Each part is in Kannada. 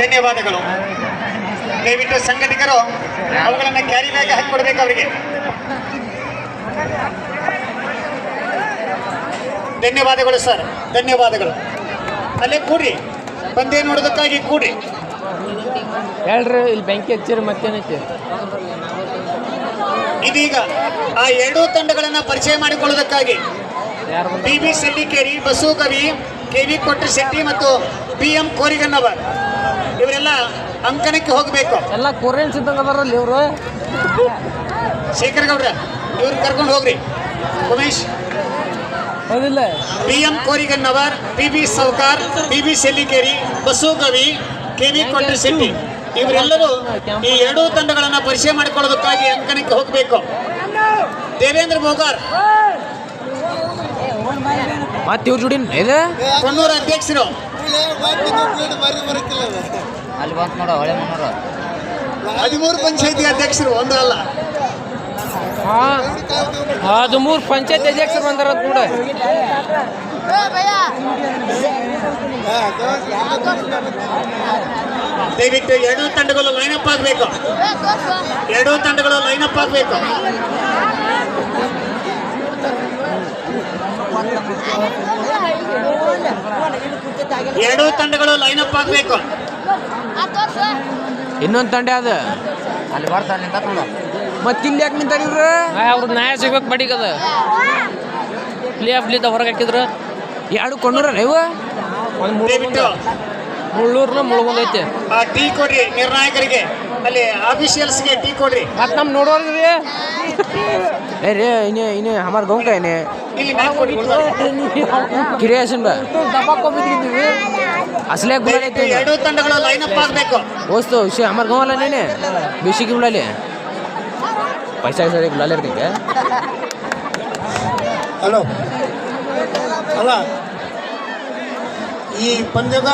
ಧನ್ಯವಾದಗಳು. ದಯವಿಟ್ಟು ಸಂಘಟಕರು ಅವುಗಳನ್ನು ಕ್ಯಾರಿ ಬ್ಯಾಗ್ ಹಾಕಿಕೊಡ್ಬೇಕು ಅವರಿಗೆ. ಧನ್ಯವಾದಗಳು ಸರ್, ಧನ್ಯವಾದಗಳು. ಅಲ್ಲೇ ಕೂಡ್ರಿ, ಪಂದ್ಯ ನೋಡೋದಕ್ಕಾಗಿ ಕೂಡ್ರಿ. ಹೇಳ್ರಿ, ಇಲ್ಲಿ ಬೆಂಕಿ ಹಚ್ಚಿರಿ ಮತ್ತೇನೈತಿ. ಇದೀಗ ಆ ಎರಡೂ ತಂಡಗಳನ್ನು ಪರಿಚಯ ಮಾಡಿಕೊಳ್ಳುವುದಕ್ಕಾಗಿ BB ಸೆಲ್ಲಿಕೇರಿ, ಬಸು ಕವಿ, KV ಕೊಟ್ರಶೆಟ್ಟಿ ಮತ್ತು PM ಕೋರಿಗನ್ನವರ್ ಇವರೆಲ್ಲ ಅಂಕಣಕ್ಕೆ ಹೋಗಬೇಕು. ಎಲ್ಲ ಕೊರಿಯನ್ಸ್ ಇದ್ದಂಗೆ ಅದಾರಲ್ಲಿ ಇವರು. ಶೇಖರ್ ಗೌಡ್ರ ಇವ್ರು ಕರ್ಕೊಂಡು ಹೋಗ್ರಿ. ಉಮೇಶ್ ಹೌದಿಲ್ಲ. PM ಕೋರಿಗನ್ನವರ್, BB ಸೌಕಾರ್, BB ಸೆಲ್ಲಿಕೇರಿ, ಬಸು ಕವಿ, KV ಕೊಟ್ರಶೆಟ್ಟಿ ಇವರೆಲ್ಲರೂ ಈ ಎರಡೂ ತಂಡಗಳನ್ನು ಪರಿಚಯ ಮಾಡಿಕೊಳ್ಳೋದಕ್ಕಾಗಿ ಅಂಕಣಕ್ಕೆ ಹೋಗಬೇಕು. ದೇವೇಂದ್ರ ಬೋಗಾರ್ ಮತ್ತೆ ಇವ್ರ ಜೋಡಿ ಇದೆ ಕೊಣ್ಣೂರ ಅಧ್ಯಕ್ಷರು. ಅಲ್ಲಿ ಬಂತ ನೋಡ ಹೊಳೆ ಮುನ್ನೂರು 13 ಪಂಚಾಯತಿ ಅಧ್ಯಕ್ಷರು, ಒಂದು ಅಲ್ಲ 13 ಪಂಚಾಯತ್ ಅಧ್ಯಕ್ಷರು ಬಂದಾರ ನೋಡ. ದಯವಿಟ್ಟು ಎರಡೂ ತಂಡಗಳು ಲೈನಪ್ ಆಗಬೇಕು. ಎರಡೂ ತಂಡಗಳು ಲೈನಪ್ ಆಗಬೇಕು. ಎರಡೂ ತಂಡಗಳು ಲೈನಪ್ ಆಗಬೇಕು. ಇನ್ನೊಂದು ತಂಡ ಅದ ಅಲ್ಲಿ ಬರ್ತಾನೆ ಮತ್ತೆ ಇಲ್ಲಿ ಯಾಕೆ ನಿಂತಾರ ಇವ್ರು? ಅವ್ರ ನ್ಯಾಯ ಸಿಗ್ಬೇಕು ಬಡಿಗದ ಪ್ಲೇ ಆಫ್ಲಿದ್ದ ಹೊರಗೆ ಹಾಕಿದ್ರು. ಎರಡು ಕೊಂಡ್ರ ಇವ ದಯವಿಟ್ಟು ಮುಳ್ಳೂರ್ನ ಮುಳುಗೊಂದೈತೆ. ಆ ಟೀ ಕೊಡ್ರಿ ನಿರ್ಣಾಯಕರಿಗೆ, ಅಲ್ಲಿ ಆಫೀಷಿಯಲ್ಸ್ಗೆ ಟೀ ಕೊಡ್ರಿ. ಮತ್ತೆ ನಮ್ಮ ನೋಡೋರ್ರಿ ರೇ ಇನ್ನು ಹಮಾರ ಗೌಂಕ ಏನೇ ಇಲ್ಲಿ ಮ್ಯಾಕ್ ಕೊಡ್ರಿ. ಕಿರಿಯಾಸನ್ ಬಾ ದಬ್ಬಾಕೋಬಿಟ್ಟಿದ್ದೀವಿ असले गुलाल ಎರಡೂ ತಂಡಗಳು ಲೈನಪ್ ಆಗಬೇಕು. दोस्तों उसे हमारे गाँव वाला नहीं ने बेसी की गुलाल है पैसा कैसे गुलाल है. ಹಲೋ ಅಲ್ಲ, ಈ ಪಂದ್ಯದ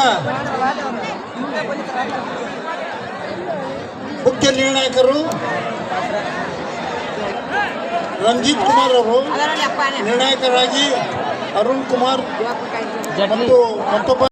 ಮುಖ್ಯ ನಿರ್ಣಾಯಕರು ರಂಜಿತ್ ಕುಮಾರ್ ಅವರು, ನಿರ್ಣಾಯಕರಾಗಿ ಅರುಣ್ ಕುಮಾರ್ ಮತ್ತು ಮತ್ತೊಬ್ಬ